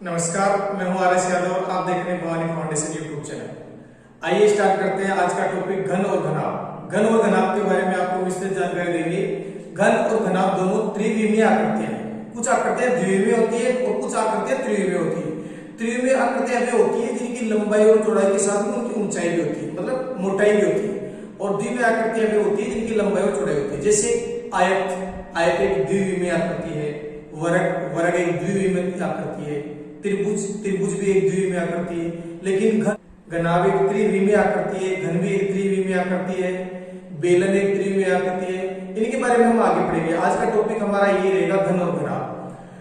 नमस्कार, मैं हूं आर एस यादव और आप देख रहे हैं भवानी फाउंडेशन यूट्यूब चैनल। आइए स्टार्ट करते हैं आज का टॉपिक घन और घनाभ। घन और घनाभ के बारे में आपको विस्तृत जानकारी देंगे। घन और घनाभ दोनों त्रिविमीय आकृतियां हैं। कुछ आकृतियां द्विविमीय होती है और कुछ आकृतियां त्रिविमीय होती है। त्रिविमीय आकृतियां वे होती है जिनकी लंबाई और चौड़ाई के साथ में उनकी ऊंचाई भी होती है, मतलब मोटाई भी होती है। और द्विविमीय आकृतियां वे होती है जिनकी लंबाई और चौड़ाई होती है। जैसे आयत एक द्विविमीय आकृति है, वर्ग एक द्विविमीय आकृति है, त्रिभुज भी एक द्विविमीय आकृति है। लेकिन घनाभ एक त्रिविमीय आकृति है, घन भी एक त्रिविमीय आकृति है, बेलन एक त्रिविमीय आकृति है। इनके बारे में हम आगे पढ़ेंगे। आज का टॉपिक हमारा ये रहेगा घन और घनाभ।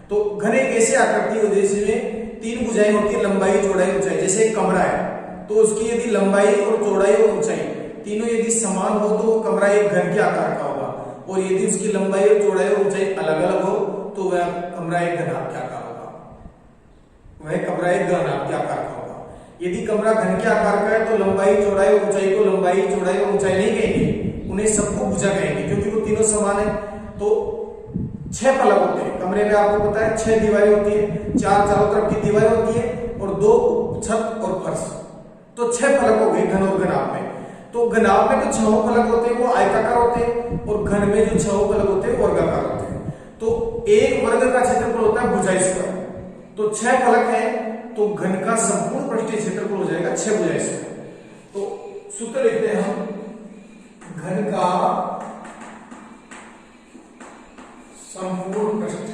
तो घन एक ऐसी आकृति है जिसमें तीन भुजाएं होती है, लंबाई चौड़ाई ऊंचाई। जैसे एक कमरा है तो उसकी यदि लंबाई और चौड़ाई और ऊंचाई तीनों यदि समान हो तो वो कमरा एक घर के आकार का होगा, और यदि उसकी लंबाई और चौड़ाई और ऊंचाई अलग अलग हो तो वह कमरा एक घनाभ के आकार होगा, वह कमरा एक घनाभ के आकार का होगा। यदि कमरा घन के आकार का है तो लंबाई चौड़ाई और ऊंचाई को लंबाई चौड़ाई और ऊंचाई नहीं कहेंगे, उन्हें सबको भुजा कहेंगे, क्योंकि वो तीनों समान है। तो 6 फलक होते हैं कमरे में, आपको पता है 6 दीवारें होती है, 4 चारों तरफ की दीवारें होती है और 2 छत और फर्श। तो 6 फलक हो गए घन और घनाभ में। तो घनाभ में जो 6 फलक होते हैं वो आयताकार होते हैं, और घन में जो 6 फलक होते हैं वो वर्गाकार होते हैं। तो एक वर्ग का क्षेत्रफल होता है भुजा स्क्वायर। तो 6 फलक है तो घन का संपूर्ण पृष्ठीय क्षेत्रफल हो जाएगा 6 भुजा स्क्वायर। तो सूत्र लिखते हैं हम, घन का संपूर्ण पृष्ठ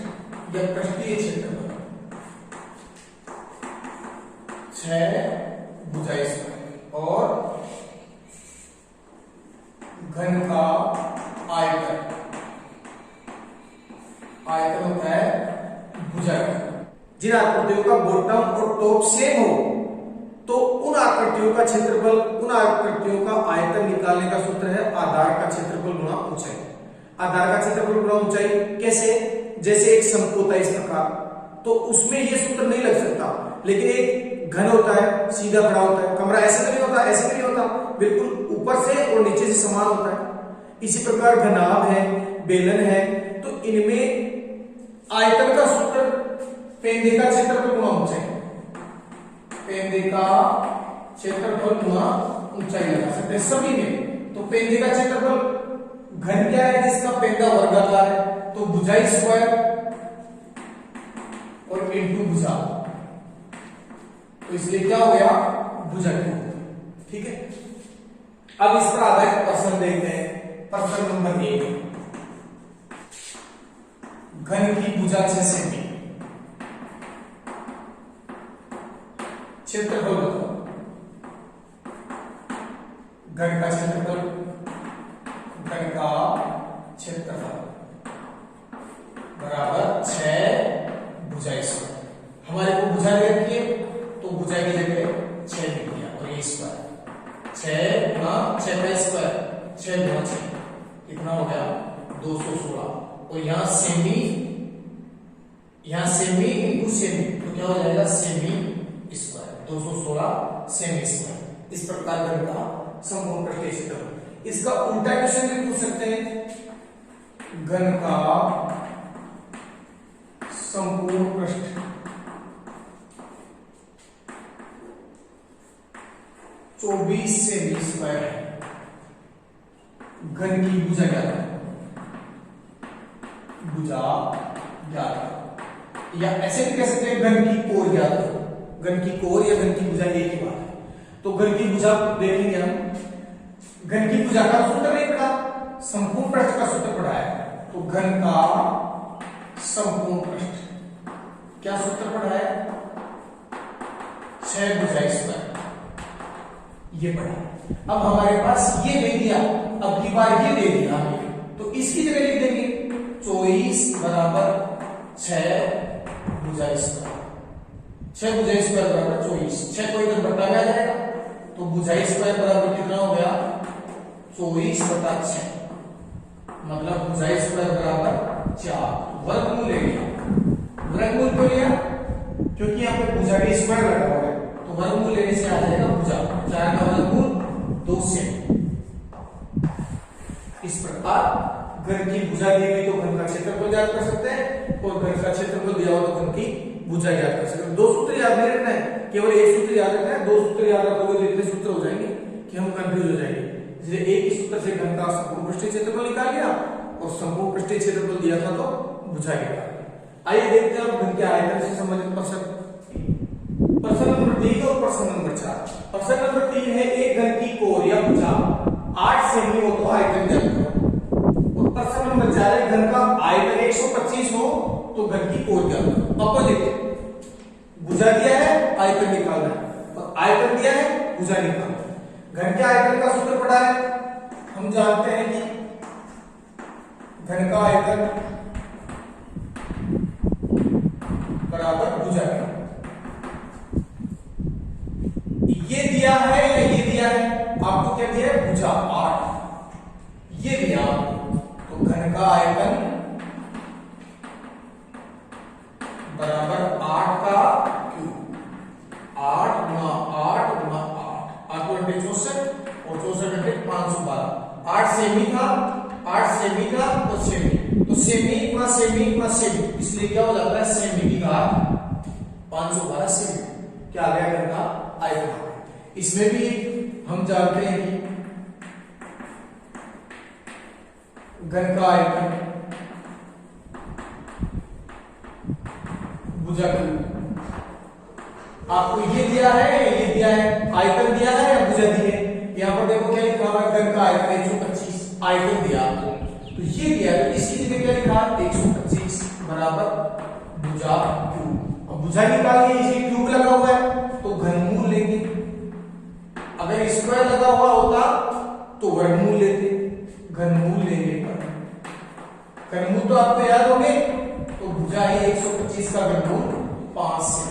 या पृष्ठीय क्षेत्रफल 6 भुजा स्क्वायर, और घन का आयतन होता है भुजा। जिन आकृतियों का बॉटम और टॉप सेम हो तो उन आकृतियों का क्षेत्रफल, उन आकृतियों का आयतन निकालने का सूत्र है आधार का क्षेत्रफल गुणा ऊंचाई। आधार का क्षेत्रफल गुणा ऊंचाई कैसे? जैसे एक शंकु होता है इस प्रकार, तो उसमें यह सूत्र नहीं लग सकता, लेकिन एक घन होता है, सीधा खड़ा होता है। कमरा ऐसे तो नहीं होता, ऐसे नहीं होता, बिल्कुल ऊपर से और नीचे से समान होता है। इसी प्रकार घनाभ है, बेलन है, तो इनमें आयतन का सूत्र पेंदे का क्षेत्रफल गुणा ऊंचाई, पेंदे का क्षेत्रफल गुणा ऊंचाई लगा सकते हैं सभी में। तो पेंदे का क्षेत्रफल घन क्या है? जिसका पेंदा वर्गाकार है, तो भुजा स्क्वायर और इंटू भुजा, तो इसलिए क्या हो गया? भुजा क्यूब। ठीक है, अब इस पर आधारित प्रश्न देखते हैं। प्रश्न नंबर 1, घन की भुजा 6 सेमी, क्षेत्रफल बताओ। घन का क्षेत्रफल, घन का क्षेत्रफल बराबर 6 भुजा स्क्वायर। हमारे को भुजा दे रखी है तो भुजा की जगह 6 लिख दिया, और ये स्क्वायर 6 गुणा 6 का स्क्वायर 6 गुणा 6 कितना हो गया? 216। और यहां सेमी इंटू सेमी, तो क्या हो जाएगा? Semi square 216 semi square. इस प्रकार घन का संपूर्ण पृष्ठीय क्षेत्रफल। इसका उल्टा क्वेश्चन भी पूछ सकते हैं, घन का संपूर्ण पृष्ठ 24 सेमी स्क्वायर है, घन की भुजा क्या है? भुजा 11, या ऐसे भी कह सकते हैं घन की कोर ज्ञात हो। घन की कोर या घन की भुजा एक ही बात है। तो घन की भुजा देखेंगे हम। घन की भुजा का सूत्र नहीं पढ़ा, संपूर्ण पृष्ठ का सूत्र पढ़ा है। तो घन का संपूर्ण पृष्ठ क्या सूत्र पढ़ा है? 6 भुजा स्क्वायर, ये पढ़ा। अब हमारे पास ये दे दिया, अब की बार ये दे दिया हमें, तो इसकी जगह लिख देंगे 24 बराबर 6 भुजा स्क्वायर। 6 भुजा स्क्वायर बराबर 24, 6 को इधर बटा में आ जाएगा, तो भुजा स्क्वायर बराबर कितना हो गया? 24/6, मतलब भुजा स्क्वायर बराबर 4। वर्गमूल ले लिया। वर्गमूल क्यों लिया? क्योंकि यहाँ पे भुजा का स्क्वायर लगा हुआ है, तो वर्गमूल लेने से आ जाएगा भुजा 4 का वर्गमूल 2 सेमी। इस प्रकार घन की भुजा दी हुई तो घन का क्षेत्रफल ज्ञात कर सकते हैं, और घन का क्षेत्रफल दिया हो तो घन की भुजा ज्ञात कर सकते हैं। दो सूत्र याद नहीं रखना है, केवल एक सूत्र याद रखना है। दो सूत्र याद रखोगे तो इतने सूत्र हो जाएंगे कि हम कंफ्यूज हो जाएंगे। इसलिए एक ही सूत्र से घन का संपूर्ण पृष्ठीय क्षेत्रफल निकाल लिया और संपूर्ण पृष्ठीय क्षेत्रफल दिया था तो भुजा निकाल लिया। आइए देखते हैं अब घन के आयतन से संबंधित प्रश्न। प्रश्न नंबर 3 और प्रश्न नंबर 4। प्रश्न नंबर 3 है एक घन की कोर या भुजा 8 सेमी हो तो आयतन ज्ञात करो। और प्रश्न नंबर 4 है घन का आयतन 125 हो तो घन की कोर ज्ञात करो। अपोजिट, भुजा दिया है आयतन निकालना है और आयतन दिया है भुजा निकालना है। घन के आयतन का सूत्र पढ़ा है, हम जानते हैं कि घन का आयतन बराबर भुजा का। ये दिया है या ये दिया है, आपको क्या दिया है, भुजा 8 ये दिया, तो घन का आयतन बराबर 8 का क्यूब, 8 गुना 8 गुना 8 8 64 और 64 512। 8 सेमी था, 8 सेमी का और सेमी, तो सेमी गुना सेमी गुना सेमी, इसलिए क्या हो जाता है सेमी की घात 512 सेमी। क्या आ गया घन का आयतन। इसमें भी हम जानते हैं कि घन का आयतन भुजा का, आपको ये दिया है ये दिया है, आयतन दिया है या भुजा दी है। यहां पर देखो क्या लिखा हुआ है, घन का आयतन 125 आयतन दिया आपको, तो ये दिया है, इसकी जगह क्या लिखा 125 बराबर भुजा क्यूब। अब भुजा निकाल के इसे क्यूब लगा हुआ है तो घनमूल लेंगे, अगर स्क्वायर लगा हुआ होता तो वर्गमूल लेते, घनमूल लेंगे। घनमूल तो आपको याद होंगे, तो भुजा है 125 का घनमूल 5 से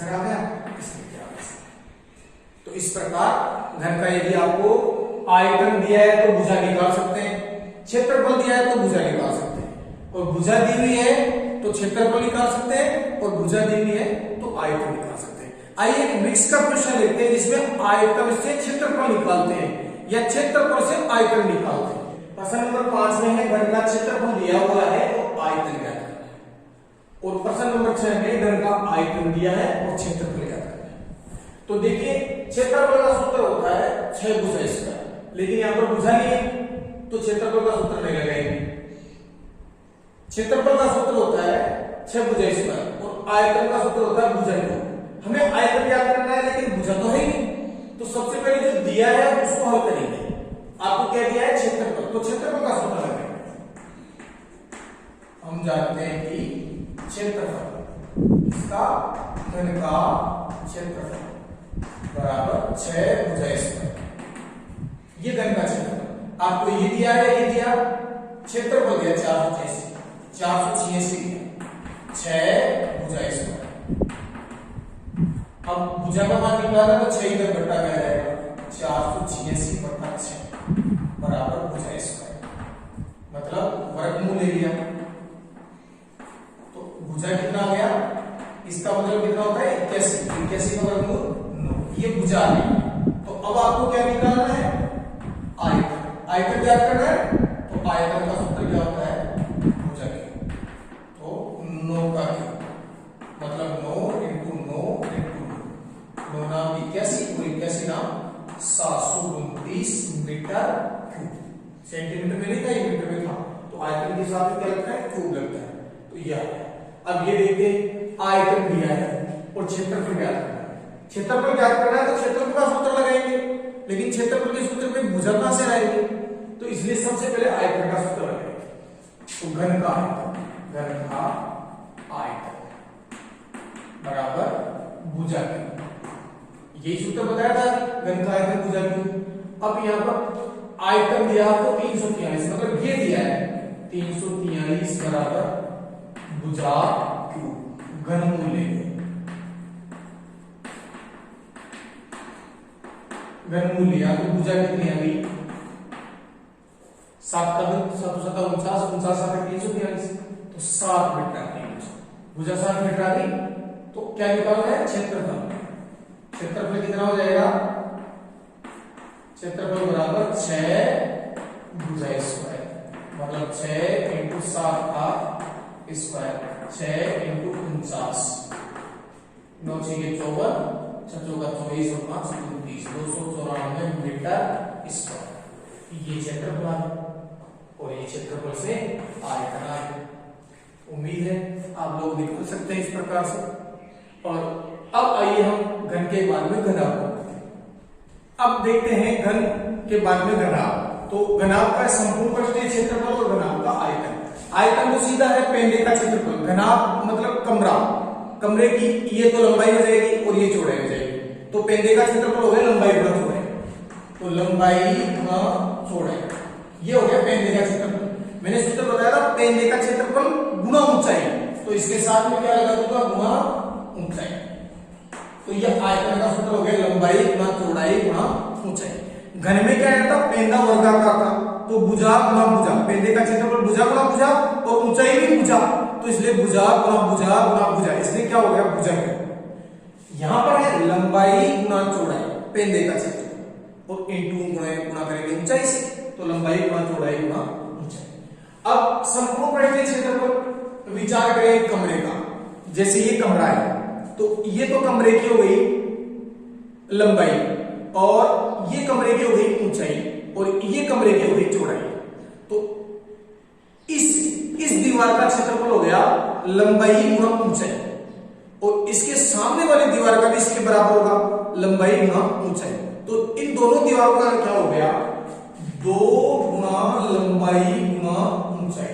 आ गया। तो इस प्रकार घन का यदि आपको आयतन दिया है तो भुजा निकाल सकते हैं, क्षेत्रफल दिया है तो भुजा निकाल सकते हैं, और भुजा दी हुई है तो क्षेत्रफल निकाल सकते हैं, और भुजा दी हुई है तो आयतन निकाल सकते हैं। आइए एक मिक्स का प्रश्न देखते हैं जिसमें आयतन से क्षेत्रफल निकालते हैं या क्षेत्रफल से आयतन निकालते हैं। प्रश्न नंबर 5 में है घन का क्षेत्रफल दिया हुआ है और आयतन ज्ञात करना है, और प्रश्न नंबर 6 में घन का आयतन दिया है और क्षेत्रफल ज्ञात करना है। तो देखिए क्षेत्रफल का सूत्र होता है 6 भुजा स्क्वायर, लेकिन यहां पर भुजा नहीं है तो क्षेत्रफल का सूत्र नहीं लगाएंगे। क्षेत्रफल का सूत्र होता है 6 भुजा स्क्वायर और आयतन का सूत्र होता है भुजा क्यूब। हमें आयतन ज्ञात करना है लेकिन भुजा तो है ही नहीं, तो सबसे पहले जो दिया है उसको हल करेंगे। आपको क्या दिया है, क्षेत्रफल, तो क्षेत्रफल का सूत्र लगाएंगे। हम जानते हैं कि क्षेत्रफल इसका घन का क्षेत्रफल बराबर 6 भुजा स्क्वायर, ये घन का क्षेत्रफल। आपको ये दिया है ये दिया, क्षेत्रफल दिया 486 6 भुजा स्क्वायर। अब भुजा का मान निकालना तो 6 इधर घटा में आ जाएगा, 486/6 बराबर भुजा स्क्वायर, मतलब वर्गमूल ले लिया तो भुजा कितना आ गया, इसका मतलब कितना होता है 81 का वर्गमूल 9, ये भुजा आ गई। तो अब आपको क्या निकालना है, आयतन। आयतन ज्ञात करना है तो आयतन का सूत्र क्या होता है, भुजा क्यूब, तो 9 का क्यूब मतलब 9 इंटू 9 इंटू 9 नाम 81 और 81 नाम 729 मीटर क्यूब। सेंटीमीटर में नहीं था, ये मीटर में था, तो आयतन के हिसाब से क्या लगता है, क्यूब लगता है। तो यह अब ये देखते आयतन दिया है और क्षेत्रफल ज्ञात करना है। क्षेत्रफल ज्ञात करना है तो क्षेत्रफल का सूत्र लगाएंगे, लेकिन क्षेत्रफल के सूत्र में भुजा कहां से आएंगे, तो इसलिए सबसे पहले आयतन का सूत्र लगाएंगे। तो घन का आयतन बराबर भुजा क्यूब, यही सूत्र बताया था, घन का आयतन भुजा क्यूब। अब यहां पर आयतन दिया आपको 343, मतलब ये दिया है 343 बराबर भुजा क्यूब, घनमूल लेंगे, घनमूल लिया तो भुजा कितनी आ गई, 7 का 49 343 तो 7 मीटर आ गई भुजा, 7 मीटर आ गई। तो क्या निकालना है, क्षेत्रफल। क्षेत्रफल कितना हो जाएगा, क्षेत्रफल बराबर 6 भुजा स्क्वायर, मतलब 6 × 7 का स्क्वायर 6 इंटू 49, 9 6 के 54, 6 चौका 24 और 5 29, 294 मीटर स्क्वायर। ये क्षेत्रफल और ये क्षेत्रफल से आयतन आ गया। उम्मीद है आप लोग निकाल सकते हैं इस प्रकार से। और अब आइए हम घन के बाद में घनाभ को करते हैं। अब देखते हैं घन के बाद में घनाभ। तो घनाभ का संपूर्ण पृष्ठीय क्षेत्रफल और घनाभ का आयतन। आयतन तो सीधा है पेंडे का क्षेत्रफल, घनाभ मतलब कमरा, कमरे की ये तो लंबाई हो जाएगी और ये चौड़ाई हो जाएगी। तो पेंडे का क्षेत्रफल हो गया लंबाई गुणा चौड़ाई, तो लंबाई गुणा चौड़ाई, ये हो गया पेंडे का क्षेत्रफल। मैंने सूत्र बताया था पेंडे का क्षेत्रफल गुणा ऊंचाई, तो इसके साथ में क्या लगा दूंगा, गुणा ऊंचाई। तो ये आयतन का सूत्र हो गया लंबाई गुणा चौड़ाई गुणा ऊंचाई। घन में क्या रहता, पेंडा वर्गाकार था, तो भुजा गुणा भुजा, पेंडे का क्षेत्रफल भुजा गुणा भुजा और ऊंचाई भी भुजा, तो इसलिए भुजा गुणा भुजा, इसलिए क्या हो गया भुजंग। यहां पर है लंबाई गुणा चौड़ाई पेंडे का क्षेत्रफल और इंटू गुणा करेंगे ऊंचाई से, तो लंबाई गुणा चौड़ाई गुणा ऊंचाई। अब संपूर्ण पृष्ठीय क्षेत्रफल विचार करें कमरे का। जैसे ये कमरा है, तो ये तो कमरे की हो गई लंबाई और ये कमरे की हो गई ऊंचाई और ये कमरे की हो गई चौड़ाई। तो इस दीवार का क्षेत्रफल हो गया लंबाई गुणा ऊंचाई और इसके सामने वाली दीवार का भी इसके बराबर होगा लंबाई गुणा ऊंचाई। तो इन दोनों दीवारों का क्या हो गया, 2 गुणा लंबाई गुणा ऊंचाई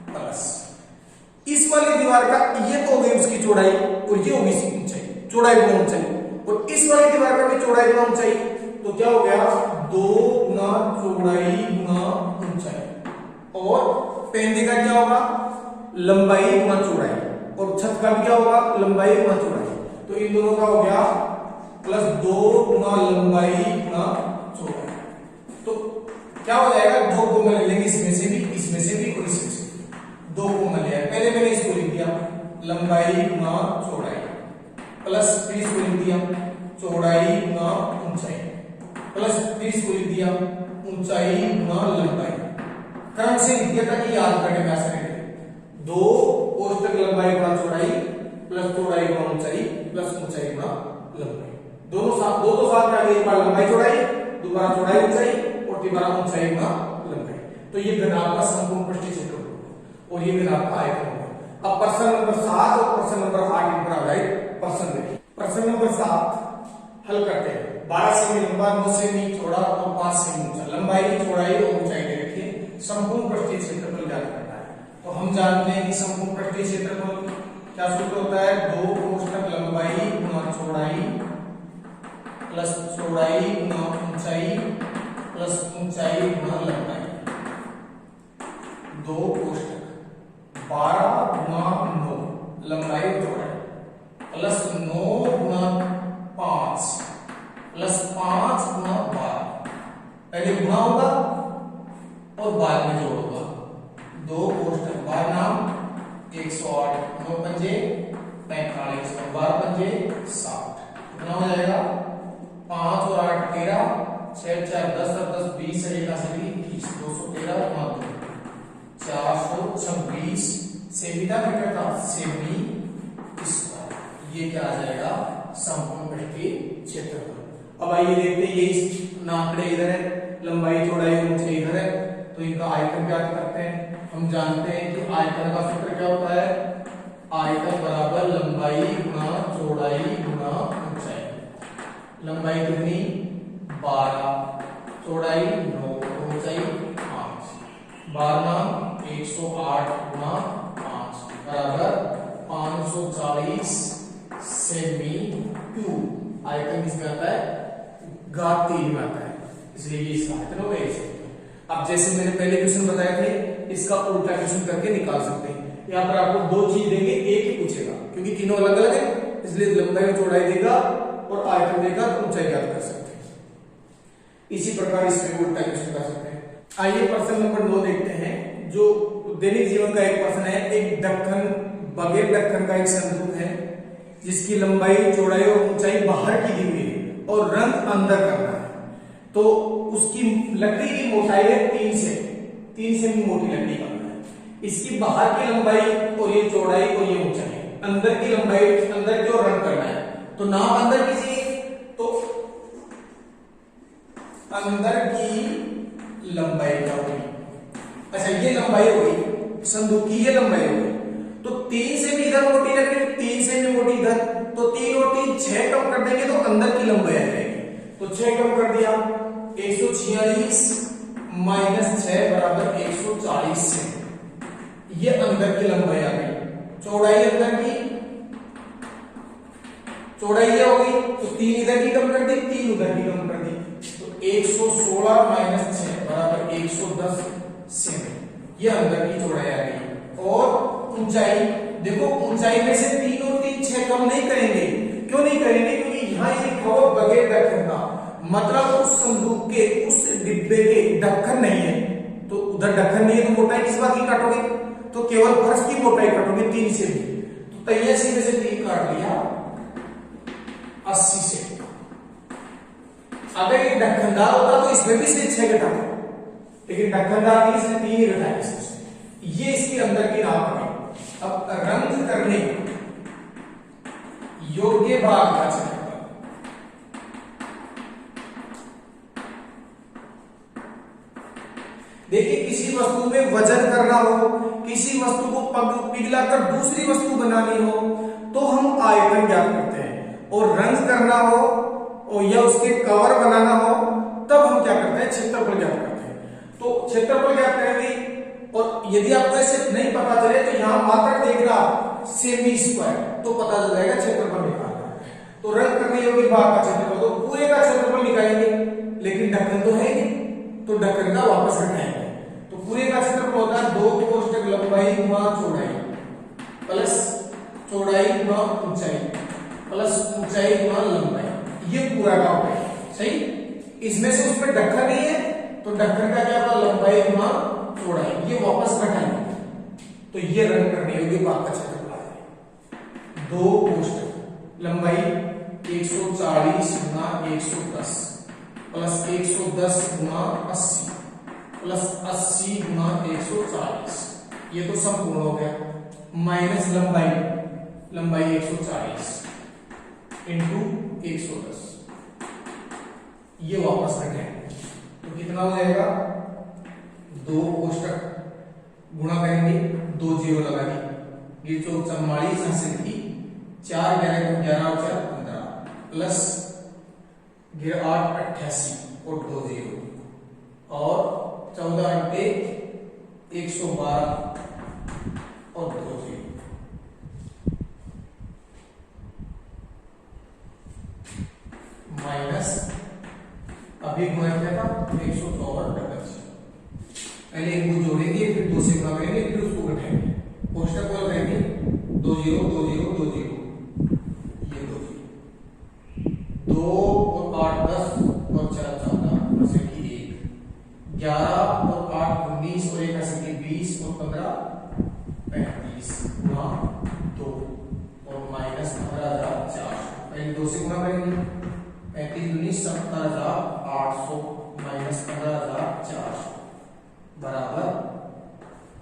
प्लस इस वाली दीवार का ये तो हो गई उसकी चौड़ाई और ये होगी इसकी ऊंचाई, चौड़ाई गुणा ऊंचाई, और इस वाली दीवार का भी चौड़ाई गुणा ऊंचाई, तो क्या हो गया 2 गुणा चौड़ाई गुणा ऊंचाई। और पेंडे का क्या होगा, लंबाई गुणा चौड़ाई, और छत का भी क्या होगा, लंबाई गुणा चौड़ाई। तो इन दोनों का हो गया प्लस 2 गुणा लंबाई गुणा चौड़ाई। तो क्या हो जाएगा, 2 को मैं ले लेंगे इसमें से भी और इसमें से 2 को मैं ले आया। पहले मैंने इसको लिख दिया लंबाई गुणा चौड़ाई प्लस 30 को लिख दिया चौड़ाई गुणा ऊंचाई प्लस 30 को लिख दिया ऊंचाई गुणा लंबाई। क्रम से लिख दिया ताकि याद करने में आसानी रहे। 2 कोष्टक लंबाई गुणा चौड़ाई प्लस चौड़ाई गुणा ऊंचाई प्लस ऊंचाई गुणा लंबाई। दोनों साथ दो साथ में आ गई, एक बार लंबाई चौड़ाई, दोबारा चौड़ाई ऊंचाई और तीसरा ऊंचाई गुणा लंबाई। तो ये घनाभ का संपूर्ण पृष्ठीय क्षेत्रफल और ये घनाभ का आयतन होगा। अब प्रश्न नंबर 7 और प्रश्न नंबर 8 इन पर आधारित प्रश्न देखिए। प्रश्न नंबर 7 हल करते हैं। 12 सेमी लंबा, 9 सेमी चौड़ा और 5 सेमी ऊंचा, लंबाई चौड़ाई और ऊंचाई दे रखी है। संपूर्ण पृष्ठीय क्षेत्रफल ज्ञात करना है। तो हम जानते हैं कि संपूर्ण पृष्ठीय क्षेत्रफल क्या सूत्र होता है, 2 कोष्टक लंबाई गुणा चौड़ाई प्लस चौड़ाई गुणा ऊंचाई प्लस ऊंचाई गुणा लंबाई। 2 कोष्टक 12 गुणा 9 लंबाई चौड़ाई प्लस 9 गुणा 5 प्लस 5 गुणा 12, पहले गुणा होगा और बाद में जोड़ होगा। 2 कोष्टक 12 नाम 108, 9 पंजे 45 और 12 पंजे 60, कितना हो जाएगा 5 और 8 13, 6 4 10 10 20 है, 21 213 गुणा 2 426 सेमी का मीटर था, सेमी स्क्वायर। ये क्या आ जाएगा, संपूर्ण पृष्ठीय क्षेत्रफल। अब आइए देखते हैं, ये आंकड़े इधर है, लंबाई चौड़ाई ऊंचाई इधर है, तो इनका आयतन ज्ञात करते हैं। हम जानते हैं कि आयतन का सूत्र क्या होता है, आयतन बराबर लंबाई गुणा चौड़ाई गुणा ऊंचाई। लंबाई कितनी 12, चौड़ाई 9, ऊंचाई 5, 12 108 गुणा 5 बराबर 540 सेमी क्यूब। आयतन किसमें आता है, घात 3 में आता है, इसलिए ये इसका आयतन हो गया। अब जैसे मैंने पहले क्वेश्चन बताए थे, इसका उल्टा क्वेश्चन करके निकाल सकते हैं। यहाँ पर आपको 2 चीज देंगे, एक ही पूछेगा क्योंकि तीनों अलग अलग है, इसलिए लंबाई और चौड़ाई देगा और आयतन देगा, तो ऊंचाई ज्ञात कर सकते हैं। इसी प्रकार इसमें उल्टा क्वेश्चन कर सकते हैं। आइए प्रश्न नंबर 9 देखते हैं, जो दैनिक जीवन का एक प्रश्न है। एक ढक्कन, बगैर ढक्कन का एक संदूक है जिसकी लंबाई चौड़ाई और ऊंचाई बाहर की दी हुई है और रंग अंदर करना है। तो उसकी लकड़ी की मोटाई है 3 सेमी मोटी लकड़ी करना है। इसकी बाहर की लंबाई और ये चौड़ाई और ये ऊंचाई, अंदर की लंबाई, अंदर की ओर रन करना है तो नाप अंदर की चाहिए, तो अंदर की लंबाई क्या होगी? अच्छा ये लंबाई हो गई संदूक की, ये लंबाई हो गई, तो 3 से भी इधर मोटी लग रही है, 3 से भी मोटी इधर, तो 3 और 3 6 कम कर देंगे तो अंदर की लंबाई आ जाएगी, तो 6 कम कर दिया 146 माइनस 6 बराबर 140 से ये अंदर की लंबाई आ गई। चौड़ाई अंदर की, चौड़ाई ये हो गई तो 3 इधर की कम कर दी, 3 उधर की कम कर दी, तो 116 माइनस 6 बराबर 110 से ये अंदर की चौड़ाई आ गई। और ऊंचाई देखो, ऊंचाई में से 3 और 3 6 कम नहीं करेंगे, क्यों नहीं करेंगे? क्योंकि यहां ये लिखा हुआ बगैर ढक्कन का, मतलब उस संदूक के, उस डिब्बे के ढक्कन नहीं है, तो उधर ढक्कन नहीं है तो मोटाई किस बात की काटोगे? तो केवल फर्श की मोटाई काटोगे 3 से भी, तो तैयार सीधे से 3 काट लिया 80 से। अगर ये ढक्कनदार होता तो इसमें भी से 6 घटाते, लेकिन ढक्कनदार नहीं, इसने 3 ही घटाए। ये इसकी अंदर की नाप है। अब रंग करने योग्य भाग का क्षेत्रफल, देखिए किसी वस्तु में वजन करना हो, किसी वस्तु को पिघलाकर दूसरी वस्तु बनानी हो तो हम आयतन ज्ञात करते हैं, और रंग करना हो और या उसके कवर बनाना हो तब हम क्या करते हैं? क्षेत्रफल ज्ञात करते हैं। तो क्षेत्रफल ज्ञात करेंगे, और यदि आपको ऐसे नहीं पता चले तो यहां मात्रक देखना सेमी स्क्वायर, तो पता चल जाएगा क्षेत्रफल निकालना। तो रंग करने योग्य भाग का क्षेत्रफल, तो पूरे का क्षेत्रफल निकालेंगे, लेकिन ढक्कन तो है नहीं, तो ढक्कन का वापस घटाएंगे। तो पूरे का क्षेत्रफल होता है 2 कोष्ठक लंबाई गुणा चौड़ाई प्लस चौड़ाई गुणा ऊंचाई प्लस ऊंचाई गुणा लंबाई, ये पूरा का हो गया। सही, इसमें से उसमें ढक्कन नहीं है तो ढक्कन का क्या होगा? लंबाई गुणा चौड़ाई, ये वापस घटाएंगे, तो ये रंग करने योग्य भाग का क्षेत्रफल है। 2 कोष्ठक लंबाई 140 गुणा 110 प्लस 110 गुणा 80 प्लस 80 गुणा 140, ये तो संपूर्ण हो गया, माइनस लंबाई 140 इंटू 110, ये वापस घटाएंगे तो कितना हो जाएगा? 2 कोष्ठक गुणा करेंगे, 2 जीरो लगा दी, 44 हासिल की, 4 11 11 और 4 15 प्लस 8 88 और 2 जीरो, और 14 अंटे 112 और 2 जीरो, माइनस अभी गुणा किया था 164 पहले इनको जोड़ेंगे, फिर 2 से गुणा करेंगे, फिर उसको घटाएंगे, कोष्ठक को करेंगे 2 0 2 0 2 0, ये 2 0, 2 और 8 10 और 4 14 प्लस 1 11 और 8 19 और 1 ऐसे 20 और 15 35 गुणा 2 और माइनस 15,400, पहले 2 से गुणा करेंगे, 35 19 70,800 माइनस 15,400 बराबर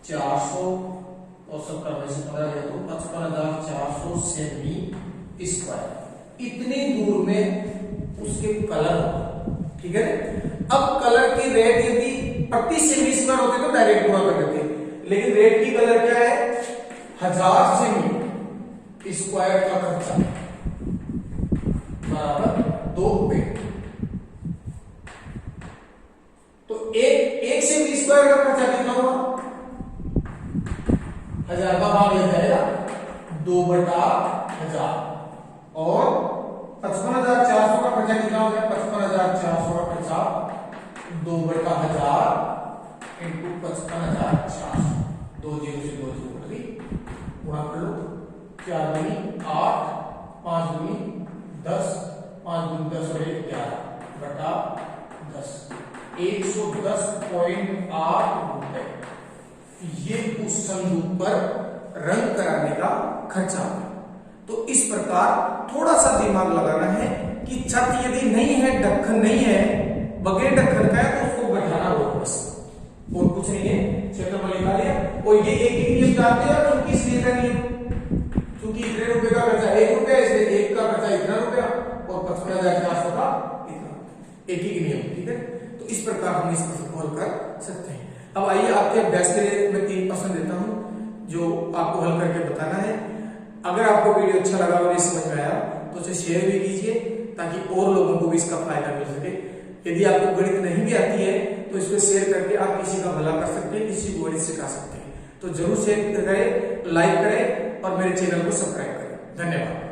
400 और 70 में से 15 गया तो 55,400 सेमी स्क्वायर। इतनी दूर में उसके कलर, ठीक है। अब कलर की रेट यदि प्रति सेमी स्क्वायर होते तो डायरेक्ट गुणा कर देते, लेकिन रेट की कलर क्या है? 1000 सेमी स्क्वायर का खर्चा बराबर 2 रुपए। तो एक सेमी स्क्वायर का खर्चा कितना हुआ? 1000 का भाग ले जाएगा 2/1000, और 55,400 का खर्चा कितना हो गया? 55,400 का खर्चा 2/1000 इंटू 55,400, 2 जीरो से 2 जीरो कट गई, गुणा कर लो, 4 दूनी 8, 5 दूनी 10, 5 दूनी 10 और 1 11 बटा 10, 110.8 रुपए ये उस संदूक पर रंग कराने का खर्चा। तो इस प्रकार थोड़ा सा दिमाग लगाना है कि छत यदि नहीं है, ढक्कन नहीं है, बगैर ढक्कन का है, तो उसको बैठाना बहुत बस, और कुछ नहीं है, क्षेत्रफल निकाल लिया। और ये एक ही नियम जानते हो, क्योंकि इसलिए का नियम, क्योंकि इतने रुपए का खर्चा 1 रुपया, इसलिए 1 का खर्चा इतना रुपया और 55,400 का इतना, एक ही नियम। ठीक है, तो इस प्रकार हम इस प्रश्न को हल कर सकते हैं। अब आइए आपके अभ्यास के लिए मैं 3 प्रश्न देता हूं जो आपको हल करके बताना है। अगर आपको वीडियो अच्छा लगा और ये समझ में आया तो उसे शेयर भी कीजिए ताकि और लोगों को भी इसका फायदा मिल सके। यदि आपको गणित नहीं भी आती है तो इसको शेयर करके आप किसी का भला कर सकते हैं, किसी को गणित सिखा सकते हैं। तो जरूर शेयर करें, लाइक करें और मेरे चैनल को सब्सक्राइब करें। धन्यवाद।